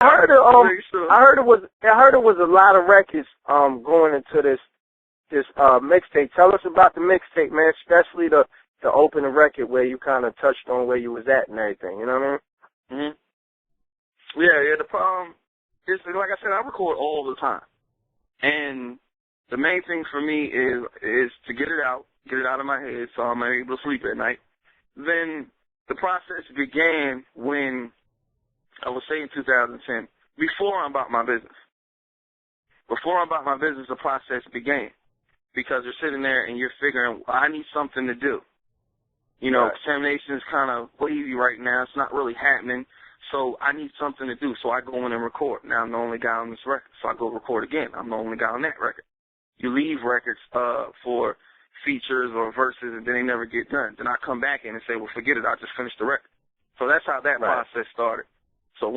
heard it was a lot of records going into this mixtape. Tell us about the mixtape, man, especially the opening record where you kind of touched on where you was at and everything. You know what I mean? Mm-hmm. Yeah. The problem is, like I said, I record all the time, and the main thing for me is to get it out of my head, so I'm able to sleep at night. Then the process began when I would say in 2010, before I'm about my business. Before I'm about my business, the process began. Because you're sitting there and you're figuring, I need something to do. You know, examination is kind of wavy right now. It's not really happening. So I need something to do. So I go in and record. Now I'm the only guy on this record. So I go record again. I'm the only guy on that record. You leave records for features or verses and then they never get done. Then I come back in and say, well, forget it. I just finished the record. So that's how that process started. So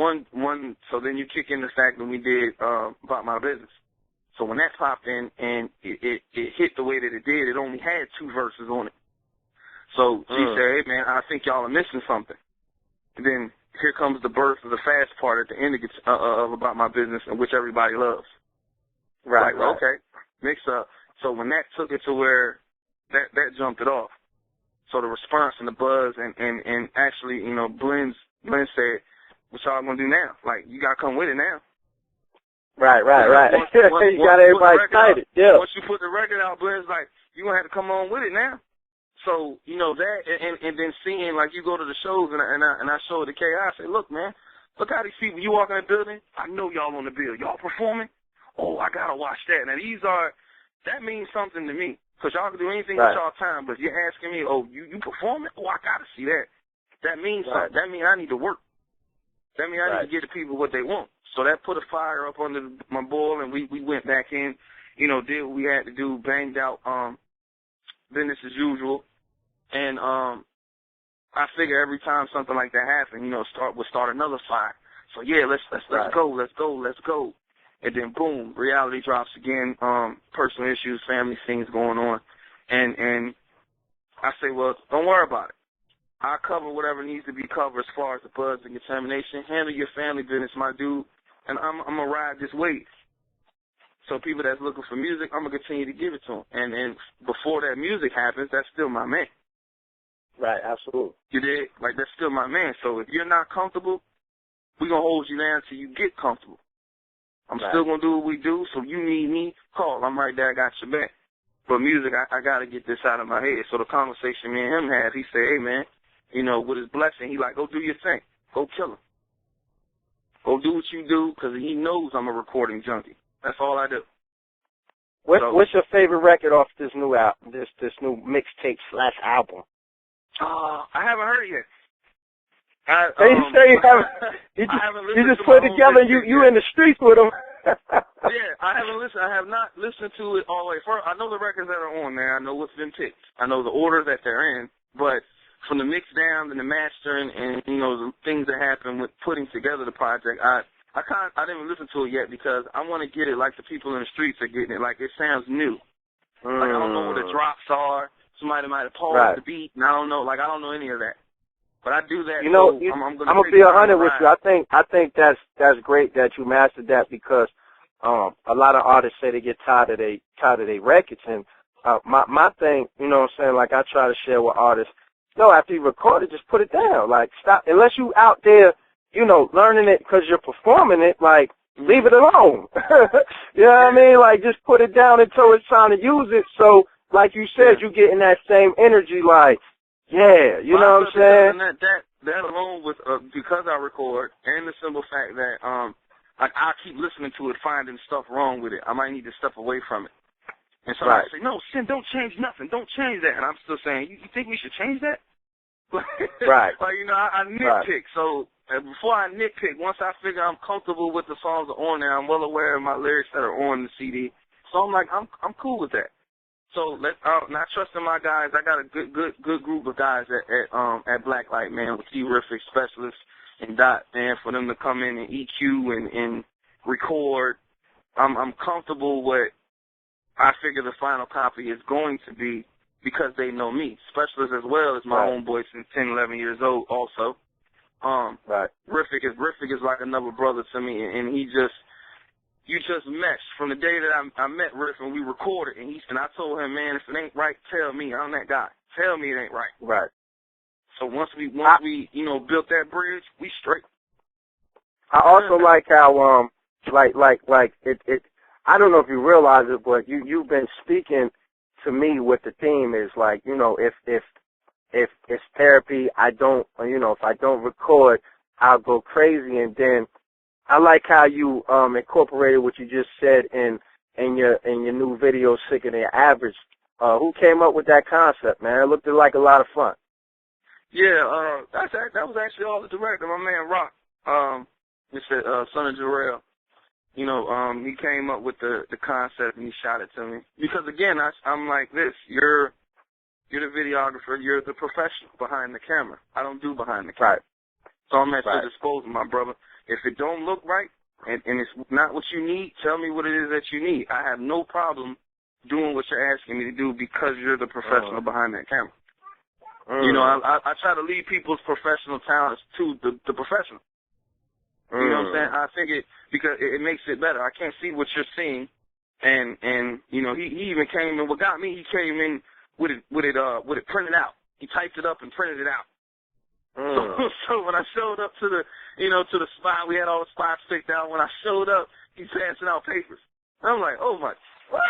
so then you kick in the fact that we did About My Business. So when that popped in and it hit the way that it did, it only had 2 verses on it. So she said, hey, man, I think y'all are missing something. And then here comes the birth of the fast part at the end of About My Business, and which everybody loves. Right. Okay, mix up. So when that took it to where that jumped it off. So the response and the buzz and actually, you know, Blend said, what y'all gonna do now? Like, you gotta come with it now. Right. You got everybody excited. Yeah. Once you put the record out, Blend's like, you're gonna have to come on with it now. So, you know, that, and then seeing, like, you go to the shows, and I show it to K.I., I say, look, man, look how these people, you walk in the building, I know y'all on the bill. Y'all performing? Oh, I gotta watch that. Now, that means something to me, because y'all can do anything with y'all time, but you're asking me, oh, you performing? Oh, I gotta see that. That means something. That means I need to work. That means I need to give the people what they want. So that put a fire up under my boil, and we went back in, you know, did what we had to do, banged out business as usual. And I figure every time something like that happened, you know, would start another fire. So yeah, let's go. And then boom, reality drops again, personal issues, family things going on. And I say, well, don't worry about it. I'll cover whatever needs to be covered as far as the buzz and contamination. Handle your family business, my dude, and I'm going to ride this wave. So people that's looking for music, I'm going to continue to give it to them. And before that music happens, that's still my man. Right, absolutely. You dig? Like, that's still my man. So if you're not comfortable, we're going to hold you down until you get comfortable. I'm still going to do what we do, so if you need me, call. I'm right there. I got your back. But music, I got to get this out of my head. So the conversation me and him had, he said, hey, man, you know, with his blessing, he like, go do your thing. Go kill him. Go do what you do, because he knows I'm a recording junkie. That's all I do. What's your favorite record off this new album, this new mixtape / album? I haven't heard it yet. You say you haven't. You just put it together. And you in the streets with them. Yeah, I haven't listened. I have not listened to it all the way. First, I know the records that are on there. I know what's been picked. I know the order that they're in. But from the mix down and the mastering and you know the things that happen with putting together the project, I didn't even listen to it yet because I want to get it like the people in the streets are getting it. Like it sounds new. Like I don't know what the drops are. Somebody might have paused the beat, and I don't know. Like I don't know any of that. But I do that. You know, so I'm gonna be 100 with you. I think that's great that you mastered that because a lot of artists say they get tired of their records, and my thing, you know what I'm saying? Like I try to share with artists. No, after you record it, just put it down. Like stop unless you out there, you know, learning it because you're performing it. Like leave it alone. You know what I mean? Like just put it down until it's time to use it. So like you said, you getting that same energy. Like. Yeah, you know what I'm saying? And that alone with because I record and the simple fact that like I keep listening to it, finding stuff wrong with it. I might need to step away from it. And somebody say, no, Sin, don't change nothing. Don't change that. And I'm still saying, you think we should change that? Right. Like, you know, I nitpick. So before I nitpick, once I figure I'm comfortable with the songs that are on there, I'm well aware of my lyrics that are on the CD. So I'm like, I'm cool with that. So not trusting my guys. I got a good group of guys at Blacklight, man, with terrific specialists and Dot, man, for them to come in and EQ and record. I'm comfortable with. I figure the final copy is going to be because they know me. Specialists as well as my own boy since 10, 11 years old also. Riffic is like another brother to me, and you just meshed from the day that I met Riff and we recorded, and I told him, man, if it ain't right, tell me. I'm that guy. Tell me it ain't right. Right. So once we built that bridge, we straight. I also like how like it. I don't know if you realize it, but you've been speaking to me what the theme is. Like, if it's therapy, I don't, if I don't record, I'll go crazy. And then I like how you incorporated what you just said in your new video, Sicker Than Average. Who came up with that concept, man? It looked like a lot of fun. Yeah, that was actually all the director, my man Rock. Mr. Son of Jarrell. He came up with the concept and he shot it to me. Because again, I'm like this. You're the videographer. You're the professional behind the camera. I don't do behind the camera. Right. So I'm at your disposal, my brother. If it don't look right and it's not what you need, tell me what it is that you need. I have no problem doing what you're asking me to do because you're the professional behind that camera. I try to lead people's professional talents to the professional. You know what I'm saying? I think because it makes it better. I can't see what you're seeing, and he even came in. What got me, he came in with it printed out. He typed it up and printed it out. So when I showed up to the spot, we had all the spots picked out. When I showed up, he's passing out papers. I'm like, oh my, what?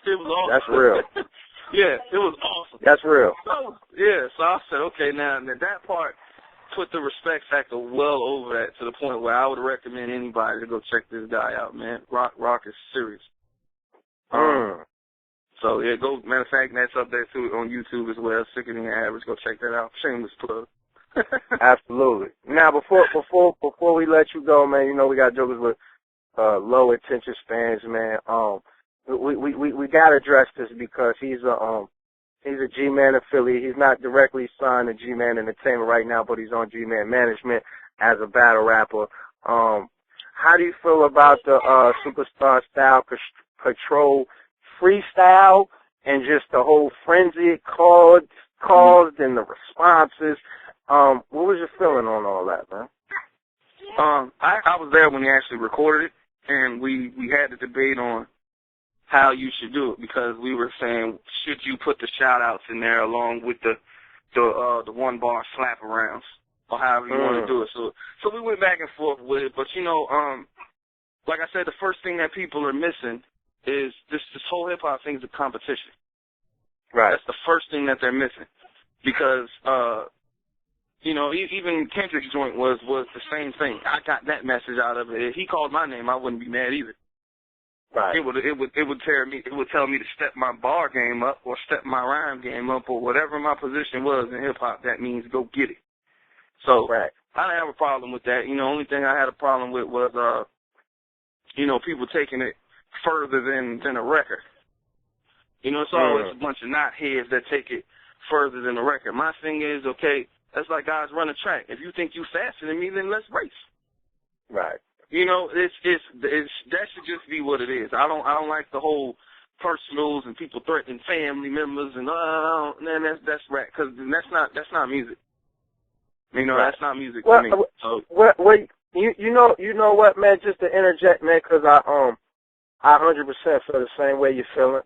It was awesome. That's real. Yeah, it was awesome. That's real. So I said, okay, now that part put the respect factor well over that to the point where I would recommend anybody to go check this guy out, man. Rock is serious. So yeah, go. Matter of fact, that's up there too on YouTube as well. Sicker Than Average. Go check that out. Shameless plug. Absolutely. Now before we let you go, man, we got jokers with low attention spans, man. We gotta address this because he's a Gman affiliate. He's not directly signed to Gman Entertainment right now, but he's on Gman Management as a battle rapper. How do you feel about the SuperStar Style Patrol freestyle and just the whole frenzy it caused and the responses? What was your feeling on all that, man? I was there when he actually recorded it, and we had the debate on how you should do it, because we were saying, should you put the shout-outs in there along with the one-bar slap-arounds, or however you want to do it. So we went back and forth with it, but, like I said, the first thing that people are missing is this whole hip-hop thing is a competition. Right. That's the first thing that they're missing, because, even Kendrick's joint was the same thing. I got that message out of it. If he called my name, I wouldn't be mad either. Right. It would tell me to step my bar game up or step my rhyme game up or whatever my position was in hip hop. That means go get it. So I didn't have a problem with that. Only thing I had a problem with was people taking it further than a record. It's always a bunch of knotheads that take it further than a record. My thing is, okay, that's like guys run a track. If you think you faster than me, then let's race. Right. That should just be what it is. I don't like the whole personals and people threatening family members and that's rap, because that's not music. That's not music to me. So you know what, man? Just to interject, man, because I 100% feel the same way you're feeling.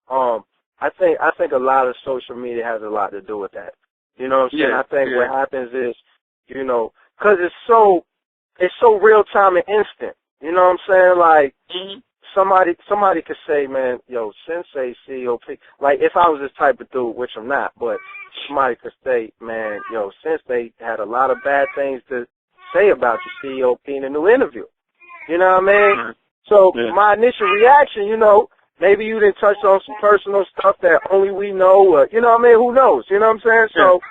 I think a lot of social media has a lot to do with that. You know what I'm saying? I think what happens is, because it's so real time and instant. You know what I'm saying? Like, somebody could say, man, Synse, COP. Like, if I was this type of dude, which I'm not, but somebody could say, man, Synse had a lot of bad things to say about your COP in a new interview. You know what I mean? So my initial reaction, maybe you didn't touch on some personal stuff that only we know, or, you know what I mean? Who knows? You know what I'm saying? So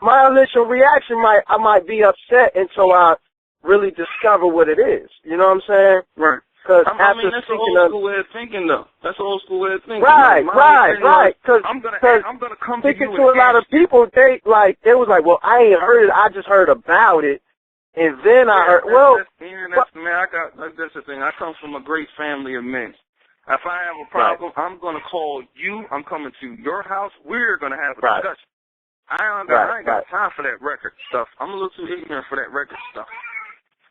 my initial reaction I might be upset until I really discover what it is. You know what I'm saying? Right. Because that's an old school way of thinking, though. That's an old school way of thinking. Right. Because I'm gonna come to you speaking to a lot of people, they was like, well, I ain't heard it. I just heard about it, and then I heard. That's the thing. I come from a great family of men. If I have a problem, I'm gonna call you. I'm coming to your house. We're gonna have a discussion. I ain't got time for that record stuff. I'm a little too ignorant for that record stuff.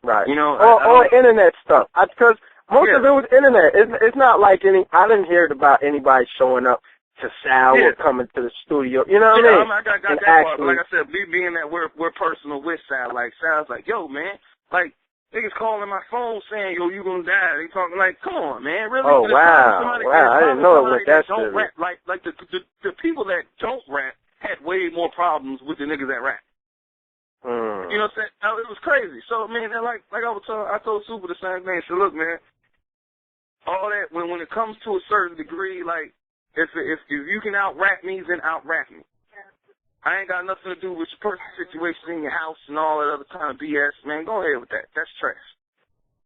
Right. You know, or internet stuff. Because most of it was internet. It's not like I didn't hear about anybody showing up to Sal or coming to the studio. You know what I mean? I got that part. But like I said, being that we're personal with Sal, like Sal's like, yo, man, like niggas calling my phone saying, yo, you gonna die. They talking like, come on, man, really? Oh wow, I didn't know it went that serious. Like the people that don't rap had way more problems with the niggas that rap. You know what I'm saying? It was crazy. So, man, like I told Super the same thing. So, look, man, all that, when it comes to a certain degree, like, if you can out-rap me, then out-rap me. I ain't got nothing to do with your personal situation in your house and all that other kind of BS, man. Go ahead with that. That's trash.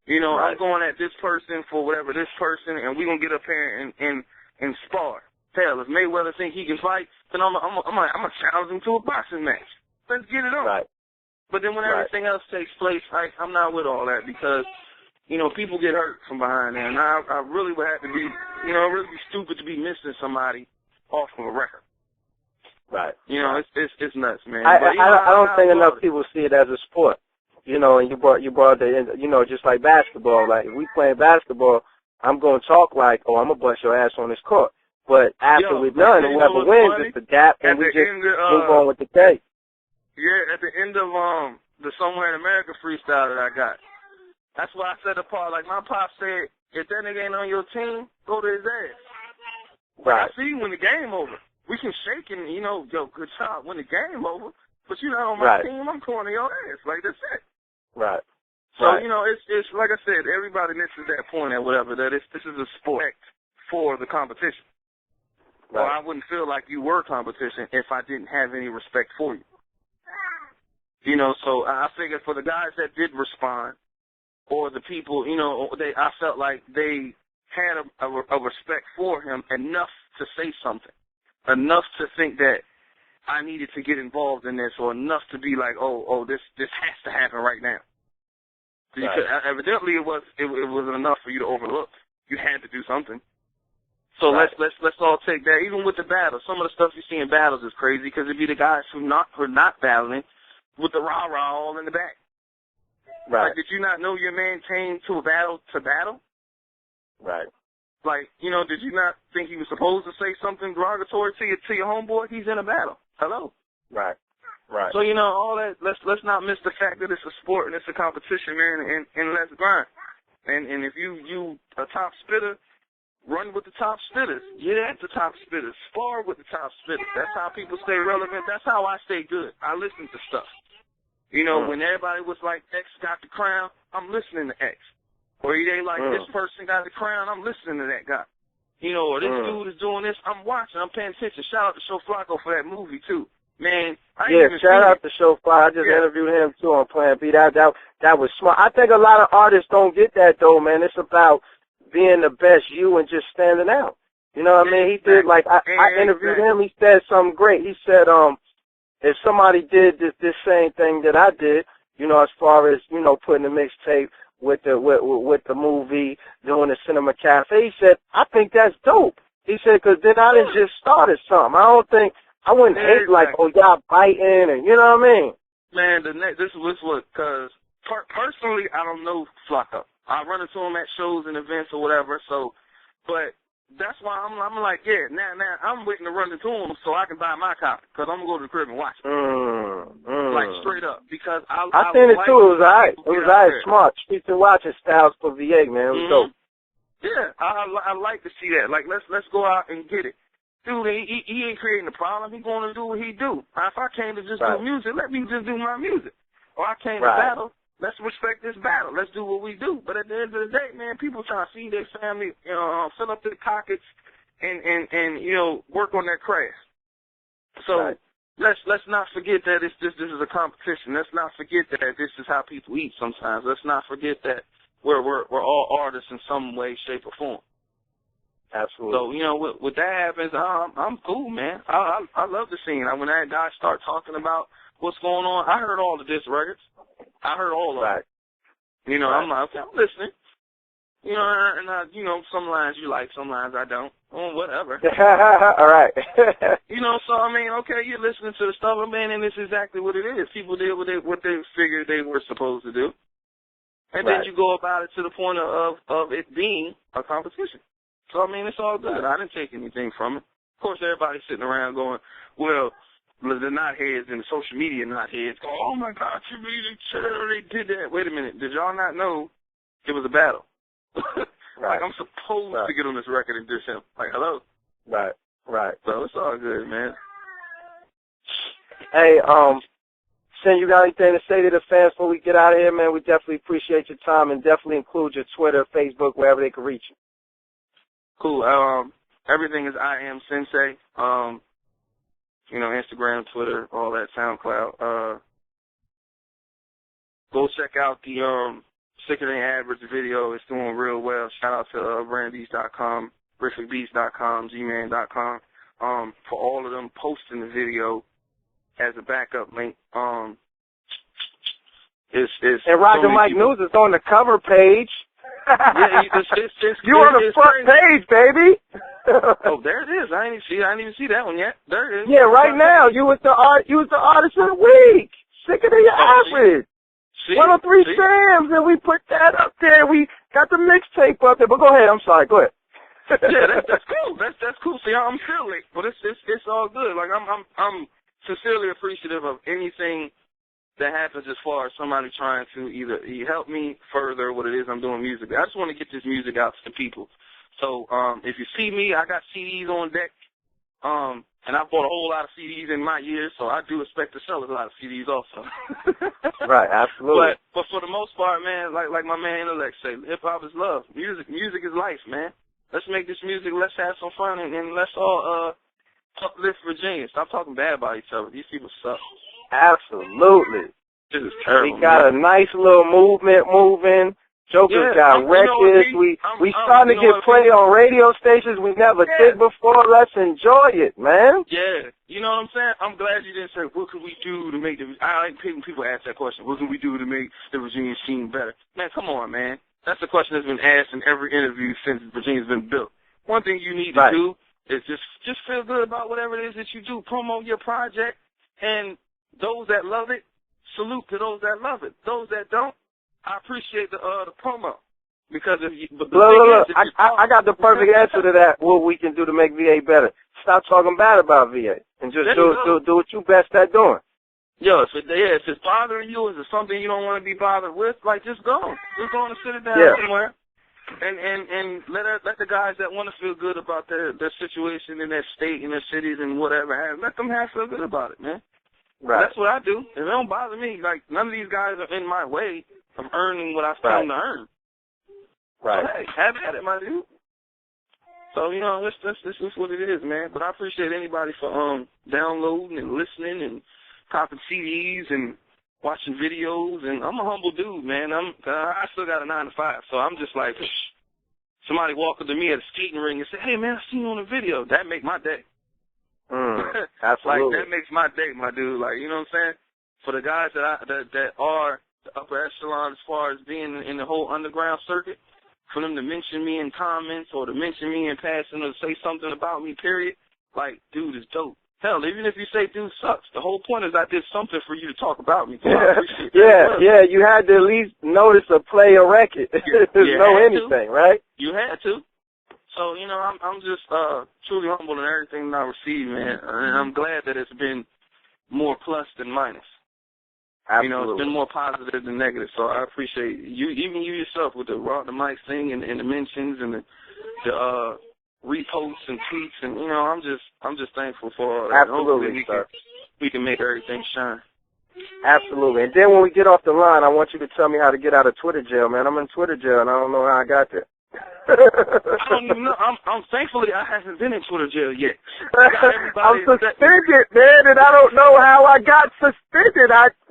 You know, I'm going at this person for whatever this person, and we going to get up here and spar. Hell, if Mayweather think he can fight, then I'm gonna challenge him to a boxing match. Let's get it on. Right. But then when everything else takes place, I'm not with all that because, you know, people get hurt from behind there. And I really would have to be, you know, really be stupid to be missing somebody off of a record. Right. You know, it's nuts, man. I don't think enough people see it as a sport. You know, and you brought the, you know, just like basketball. Like, if we playing basketball, I'm going to talk like, oh, I'm going to bust your ass on this court. But after we're done, whoever wins, it's the gap, and we just move on with the day. Yeah, at the end of the Somewhere in America freestyle that I got, that's why I said the part, like my pop said, if that nigga ain't on your team, go to his ass. Right. I see you when the game over. We can shake and, you know, yo, good job when the game over, but you're not on my team, I'm going to your ass. Like, that's it. Right. So, you know, it's like I said, everybody misses that point at whatever, that this is a sport for the competition. Right. Or I wouldn't feel like you were competition if I didn't have any respect for you. You know, so I figured for the guys that did respond, or the people, you know, I felt like they had a respect for him enough to say something, enough to think that I needed to get involved in this, or enough to be like, oh, this has to happen right now. Because evidently it wasn't enough for you to overlook. You had to do something. So let's all take that. Even with the battles, some of the stuff you see in battles is crazy because it'd be the guys who are not battling with the rah-rah all in the back. Right. Like, did you not know your man came to a battle to battle? Right. Like, you know, did you not think he was supposed to say something derogatory to your homeboy? He's in a battle. Hello. Right. Right. So, you know, all that, let's not miss the fact that it's a sport and it's a competition, man, and let's grind. And if you a top spitter, run with the top spitters. Get at the top spitters. Spar with the top spitters. That's how people stay relevant. That's how I stay good. I listen to stuff. You know, when everybody was like, X got the crown, I'm listening to X. Or they like, this person got the crown, I'm listening to that guy. You know, or this dude is doing this, I'm watching, I'm paying attention. Shout out to Show Flacco for that movie, too. Man, shout out to Show Flacco. I just interviewed him, too, on Plan B. That was smart. I think a lot of artists don't get that, though, man. It's about being the best you and just standing out. You know what I mean? He did, like, I interviewed him. He said something great. He said, if somebody did this same thing that I did, you know, as far as, you know, putting the mixtape with the movie, doing the cinema cafe, he said, I think that's dope. He said, because then I done just started something. I wouldn't hate like, oh, y'all biting, and you know what I mean? Man, this is what, because personally, I don't know Flacco. I run into him at shows and events or whatever, so, but that's why I'm like, yeah, now I'm waiting to run into him so I can buy my copy, because I'm going to go to the crib and watch it. Like, straight up, because I seen it too. It was all right. It was all right. Smart. Streets and watching styles for VA, man. It was dope. Yeah, I like to see that. Like, let's go out and get it. Dude, he ain't creating a problem. He going to do what he do. If I came to just do music, let me just do my music. Or I came to battle. Let's respect this battle. Let's do what we do. But at the end of the day, man, people trying to see their family, you know, fill up their pockets and you know, work on their craft. So let's not forget that this is a competition. Let's not forget that this is how people eat sometimes. Let's not forget that we're all artists in some way, shape, or form. Absolutely. So, you know, when that happens, I'm cool, man. I love the scene. When that guy start talking about what's going on, I heard all the diss records. I heard all of it. You know, I'm like, okay, I'm listening. You know, and you know, some lines you like, some lines I don't. Oh, whatever. All right. You know, so I mean, okay, you're listening to the stuff, man, and it's exactly what it is. People did what they figured they were supposed to do, and then you go about it to the point of it being a competition. So I mean, it's all good. I didn't take anything from it. Of course, everybody's sitting around going, well, the knotheads and the social media knotheads go, oh my God, you really they did that. Wait a minute, did y'all not know it was a battle? Like, I'm supposed to get on this record and diss him. Like, hello? Right. So it's all good, man. Hey, Sin, you got anything to say to the fans before we get out of here, man? We definitely appreciate your time, and definitely include your Twitter, Facebook, wherever they can reach you. Cool. Everything is I am Synse. You know, Instagram, Twitter, all that, SoundCloud. Go check out the Sicker Than Average video. It's doing real well. Shout out to brandbeast.com, briefingbeast.com, Gman.com, for all of them posting the video as a backup link. It's and Roger Mike News is on the cover page. Yeah, you on the front page, baby. Oh, there it is. I didn't even see that one yet. There it is. Yeah, right now you was the artist of the week. Sicker Than Average. 103 Sam's, and we put that up there. We got the mixtape up there. But go ahead. I'm sorry. Go ahead. Yeah, that's cool. That's cool. See, I'm still late, but it's all good. Like I'm sincerely appreciative of anything that happens as far as somebody trying to either help me further what it is I'm doing musically. I just want to get this music out to the people. So if you see me, I got CDs on deck. And I bought a whole lot of CDs in my years, so I do expect to sell a lot of CDs also. Right, absolutely. But for the most part, man, like my man Intellect say, hip-hop is love. Music is life, man. Let's make this music, let's have some fun, and let's all uplift Virginia. Stop talking bad about each other. These people suck. Absolutely. This is terrible. We got a nice little movement moving. Joker's got records. We starting to get played on radio stations we never did before. Let's enjoy it, man. Yeah. You know what I'm saying? I'm glad you didn't say, what can we do to make the... I like people ask that question. What can we do to make the Virginia scene better? Man, come on, man. That's the question that's been asked in every interview since Virginia's been built. One thing you need to do is just feel good about whatever it is that you do. Promote your project. And those that love it, salute to those that love it. Those that don't, I appreciate the promo, because if you, but look, I got the perfect answer to that. What we can do to make VA better? Stop talking bad about VA and just do what you best at doing. Yo, if it's bothering you, is it something you don't want to be bothered with? Like, just go and sit it down somewhere, and let the guys that want to feel good about their situation in their state, in their cities, and whatever, let them feel good about it, man. Right. That's what I do. If it don't bother me, like, none of these guys are in my way of earning what I come to earn. Right. So, hey, have at it, my dude. So, you know, this is what it is, man. But I appreciate anybody for downloading and listening and copping CDs and watching videos. And I'm a humble dude, man. I still got a 9 to 5, so I'm just like, somebody walk up to me at a skating ring and say, hey, man, I seen you on a video. That make my day. Absolutely. Like, that makes my day, my dude. Like, you know what I'm saying? For the guys that are the upper echelon as far as being in the whole underground circuit, for them to mention me in comments or to mention me in passing or say something about me, period, like, dude is dope. Hell, even if you say dude sucks, the whole point is I did something for you to talk about me. Yeah, you had to at least notice or play a record. Know anything, right? You had to. So, you know, I'm just truly humbled in everything that I receive, man. And I'm glad that it's been more plus than minus. Absolutely. You know, it's been more positive than negative. So I appreciate you, even you yourself, with the mic thing and the mentions and the reposts and tweets, and you know, I'm just thankful for all that. Absolutely, sir. We can make everything shine. Absolutely. And then when we get off the line, I want you to tell me how to get out of Twitter jail, man. I'm in Twitter jail, and I don't know how I got there. I don't even know. I'm thankfully I haven't been in Twitter jail yet. I'm suspended, man, and I don't know how I got suspended.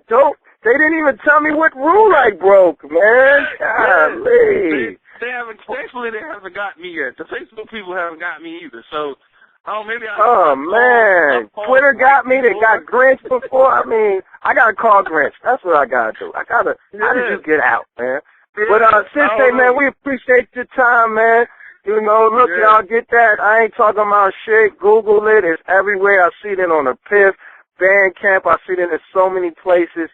They didn't even tell me what rule I broke, man. Golly. Thankfully they haven't got me yet. The Facebook people haven't got me either. So, man. Twitter got me. They got Grinch before. I mean, I gotta call Grinch. That's what I gotta do. How did you get out, man? But Synse, man, we appreciate your time, man. You know, look, y'all get that. I ain't talking about shit. Google it. It's everywhere. I see it on the Piff, Bandcamp. I see it in so many places.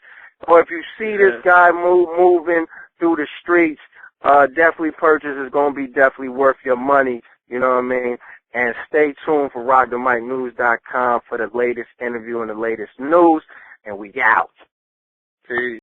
Or if you see this guy moving through the streets, definitely purchase. It's going to be definitely worth your money. You know what I mean? And stay tuned for RockTheMicNews.com for the latest interview and the latest news. And we out. Peace.